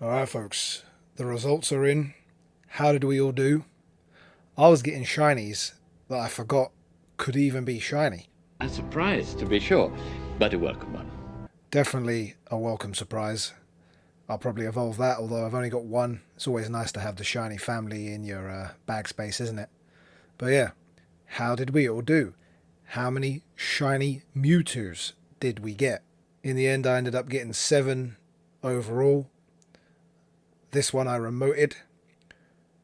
Alright folks, the results are in. How did we all do? I was getting shinies that I forgot could even be shiny. A surprise, to be sure, but a welcome one. Definitely a welcome surprise. I'll probably evolve that, although I've only got one. It's always nice to have the shiny family in your bag space, isn't it? But yeah, how did we all do? How many shiny Mewtwo's did we get? In the end, I ended up getting 7 overall. This one I remoted.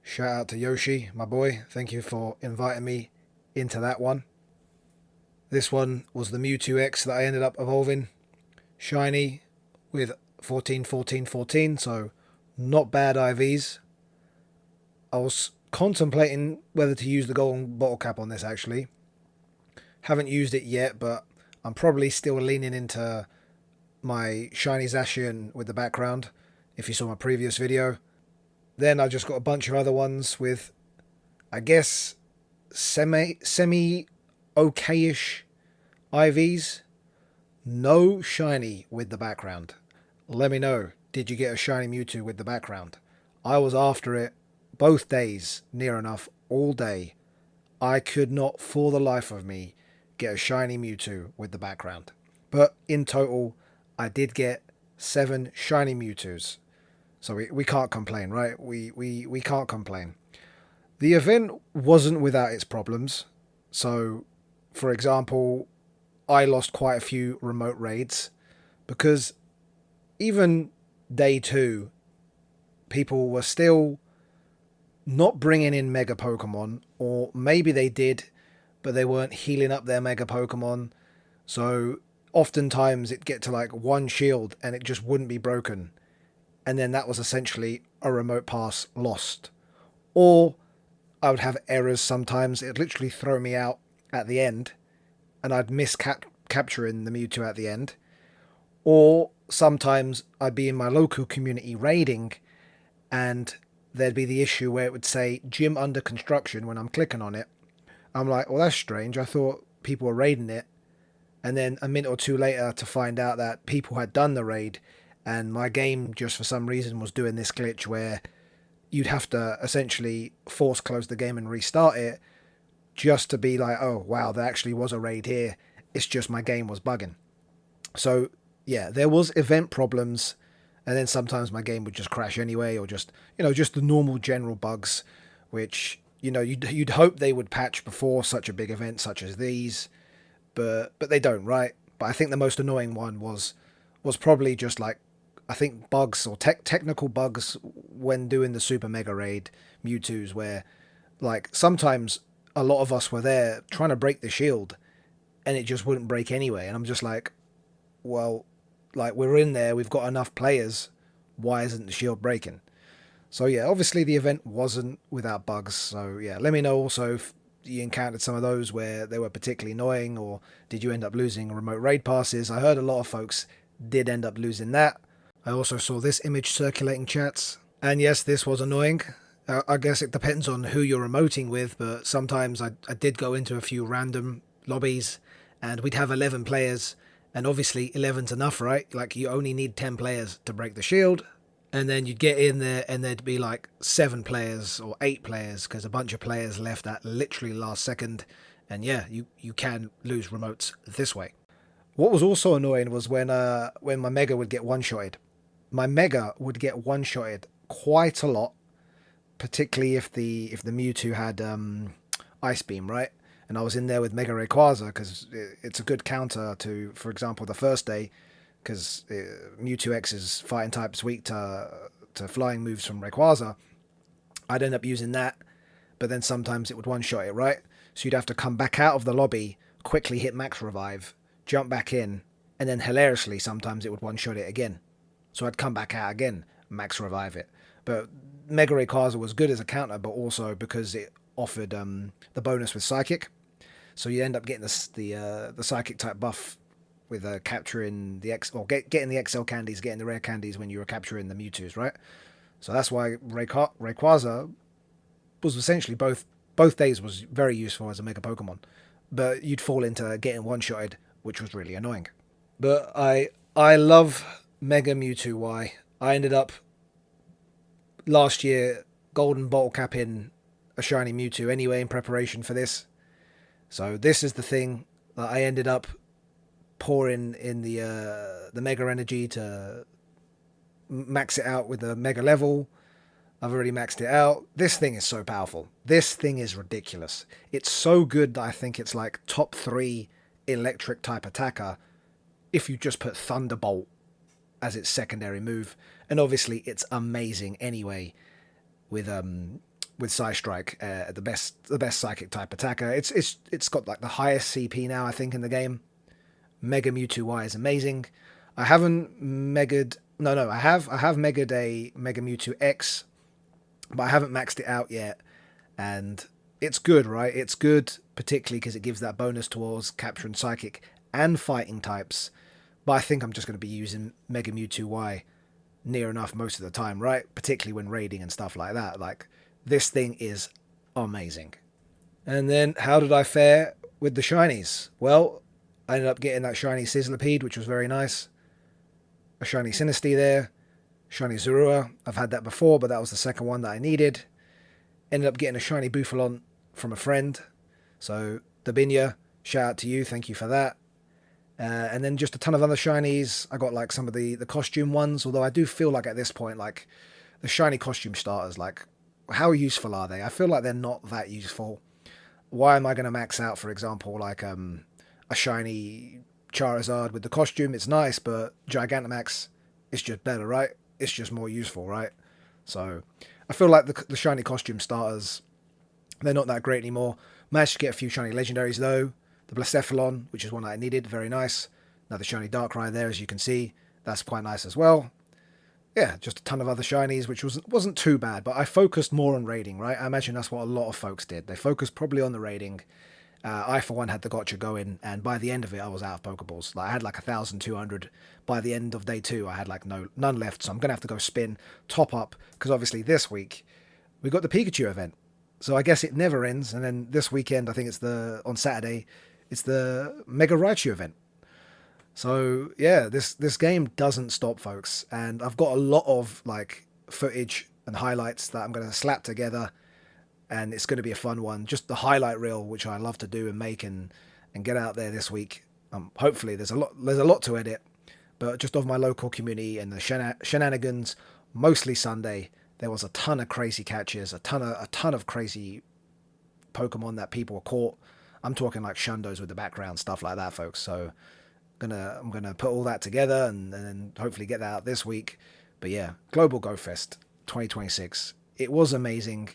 Shout out to Yoshi, my boy. Thank you for inviting me into that one. This one was the Mewtwo X that I ended up evolving. Shiny with 14, 14, 14, so not bad IVs. I was contemplating whether to use the golden bottle cap on this actually. Haven't used it yet, but I'm probably still leaning into my shiny Zacian with the background, if you saw my previous video. Then I just got a bunch of other ones with, I guess, semi okayish IVs. No shiny with the background. Let me know, did you get a shiny Mewtwo with the background? I was after it both days, near enough, all day. I could not, for the life of me, get a shiny Mewtwo with the background. But in total, I did get 7 shiny Mewtwo's. So we can't complain, right? We can't complain. The event wasn't without its problems. So, for example, I lost quite a few remote raids because even day 2, people were still not bringing in Mega Pokemon, or maybe they did, but they weren't healing up their Mega Pokemon. So oftentimes it'd get to like 1 shield and it just wouldn't be broken. And then that was essentially a remote pass lost. Or I would have errors sometimes. It'd literally throw me out at the end and I'd miss capturing the Mewtwo at the end. Or sometimes I'd be in my local community raiding and there'd be the issue where it would say gym under construction when I'm clicking on it. I'm like, well, that's strange. I thought people were raiding it. And then a minute or two later to find out that people had done the raid and my game just for some reason was doing this glitch where you'd have to essentially force close the game and restart it just to be like, oh wow, there actually was a raid here. It's just my game was bugging. So yeah, there was event problems, and then sometimes my game would just crash anyway, or just just the normal general bugs, which you'd hope they would patch before such a big event such as these, but they don't, right? But I think the most annoying one was probably just like, I think bugs or technical bugs when doing the Super Mega Raid Mewtwo's, where like sometimes a lot of us were there trying to break the shield and it just wouldn't break anyway. And I'm just like, well, like we're in there, we've got enough players. Why isn't the shield breaking? So yeah, obviously the event wasn't without bugs. So yeah, let me know also if you encountered some of those where they were particularly annoying, or did you end up losing remote raid passes? I heard a lot of folks did end up losing that. I also saw this image circulating chats. And yes, this was annoying. I guess it depends on who you're remoting with, but sometimes I did go into a few random lobbies and we'd have 11 players, and obviously 11's enough, right? Like you only need 10 players to break the shield, and then you'd get in there and there'd be like 7 players or 8 players because a bunch of players left at literally last second, and yeah, you can lose remotes this way. What was also annoying was when my Mega would get one-shotted. My Mega would get one-shotted quite a lot, particularly if the Mewtwo had Ice Beam, right? And I was in there with Mega Rayquaza because it's a good counter to, for example, the first day, because Mewtwo X's fighting type's weak to flying moves from Rayquaza. I'd end up using that, but then sometimes it would one-shot it, right? So you'd have to come back out of the lobby, quickly hit Max Revive, jump back in, and then hilariously sometimes it would one-shot it again. So I'd come back out again, Max Revive it. But Mega Rayquaza was good as a counter, but also because it offered the bonus with Psychic. So you end up getting the Psychic type buff with capturing the getting the XL candies, getting the rare candies when you were capturing the Mewtwo's, right? So that's why Rayquaza was essentially both days was very useful as a Mega Pokemon. But you'd fall into getting one-shotted, which was really annoying. But I love Mega Mewtwo Y. I ended up last year golden bottle capping a shiny Mewtwo anyway in preparation for this. So this is the thing that I ended up pouring in the Mega Energy to max it out with the Mega level. I've already maxed it out. This thing is so powerful. This thing is ridiculous. It's so good that I think it's like top 3 electric type attacker if you just put Thunderbolt as its secondary move. And obviously it's amazing anyway with Psystrike, the best psychic type attacker. It's got like the highest CP now, I think, in the game. Mega Mewtwo Y is amazing. I haven't mega'd... No, I have mega'd a Mega Mewtwo X, but I haven't maxed it out yet. And it's good, right? It's good, particularly because it gives that bonus towards capturing psychic and fighting types. But I think I'm just going to be using Mega Mewtwo Y near enough most of the time, right? Particularly when raiding and stuff like that. Like, this thing is amazing. And then, how did I fare with the shinies? Well, I ended up getting that shiny Sizzlipede, which was very nice. A shiny Sinistea there. Shiny Zorua. I've had that before, but that was the second one that I needed. Ended up getting a shiny Bufalon from a friend. So, Dabinia, shout out to you. Thank you for that. And then just a ton of other shinies. I got like some of the costume ones, although I do feel like at this point, like the shiny costume starters, like how useful are they? I feel like they're not that useful. Why am I going to max out, for example, like a shiny Charizard with the costume? It's nice, but Gigantamax is just better, right? It's just more useful, right? So I feel like the shiny costume starters, they're not that great anymore. Managed to get a few shiny legendaries though. The Blacephalon, which is one that I needed, very nice. Another shiny Darkrai there, as you can see. That's quite nice as well. Yeah, just a ton of other shinies, which wasn't too bad, but I focused more on raiding, right? I imagine that's what a lot of folks did. They focused probably on the raiding. I, for one, had the gotcha going, and by the end of it, I was out of Pokeballs. Like, I had like 1,200. By the end of day 2, I had like none left, so I'm going to have to go spin, top up, because obviously this week, we got the Pikachu event. So I guess it never ends, and then this weekend, I think it's on Saturday, it's the Mega Raichu event. So yeah, this game doesn't stop, folks, and I've got a lot of like footage and highlights that I'm going to slap together, and it's going to be a fun one. Just the highlight reel, which I love to do and make and get out there this week. Hopefully there's a lot to edit, but just of my local community and the shenanigans, mostly Sunday. There was a ton of crazy catches, a ton of crazy Pokemon that people caught. I'm talking like Shundos with the background, stuff like that, folks. So I'm gonna put all that together and then hopefully get that out this week. But yeah, Global Go Fest 2026. It was amazing.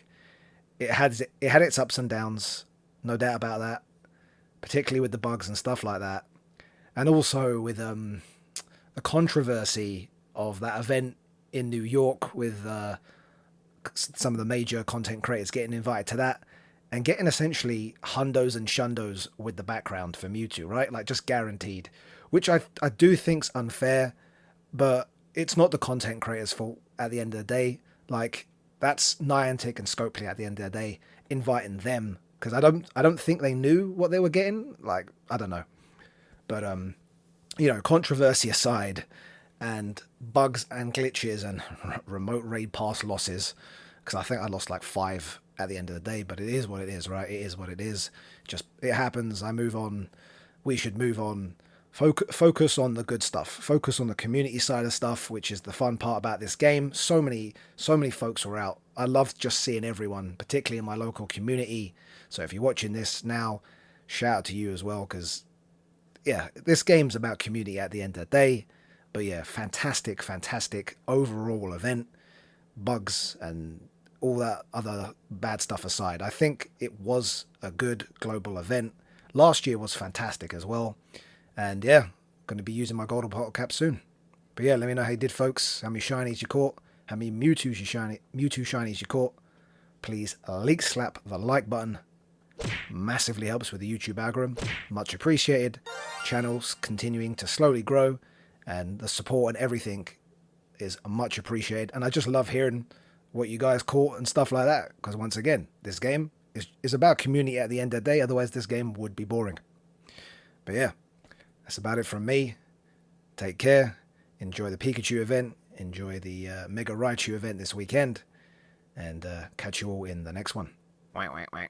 It had its ups and downs, no doubt about that. Particularly with the bugs and stuff like that, and also with the controversy of that event in New York with some of the major content creators getting invited to that. And getting essentially hundos and shundos with the background for Mewtwo, right? Like just guaranteed. Which I do think's unfair, but it's not the content creators' fault at the end of the day. Like, that's Niantic and Scopely at the end of the day inviting them. Because I don't think they knew what they were getting. Like, I don't know. But controversy aside, and bugs and glitches and remote raid pass losses, because I think I lost like 5 at the end of the day, but it is what it is, right? It is what it is. Just, it happens. I move on. We should move on. Focus on the good stuff. Focus on the community side of stuff, which is the fun part about this game. So many folks were out. I love just seeing everyone, particularly in my local community. So if you're watching this now, shout out to you as well, because yeah, this game's about community at the end of the day. But yeah, fantastic overall event. Bugs and all that other bad stuff aside, I think it was a good global event. Last year was fantastic as well. And yeah, going to be using my golden bottle cap soon. But yeah, let me know how you did, folks. How many shinies you caught. How many Mewtwo shinies you caught. Please leak slap the like button. Massively helps with the YouTube algorithm. Much appreciated. Channel's continuing to slowly grow. And the support and everything is much appreciated. And I just love hearing what you guys caught and stuff like that, because once again, this game is about community at the end of the day, otherwise this game would be boring. But yeah, that's about it from me. Take care, enjoy the Pikachu event, enjoy the Mega Raichu event this weekend, and catch you all in the next one. Wait.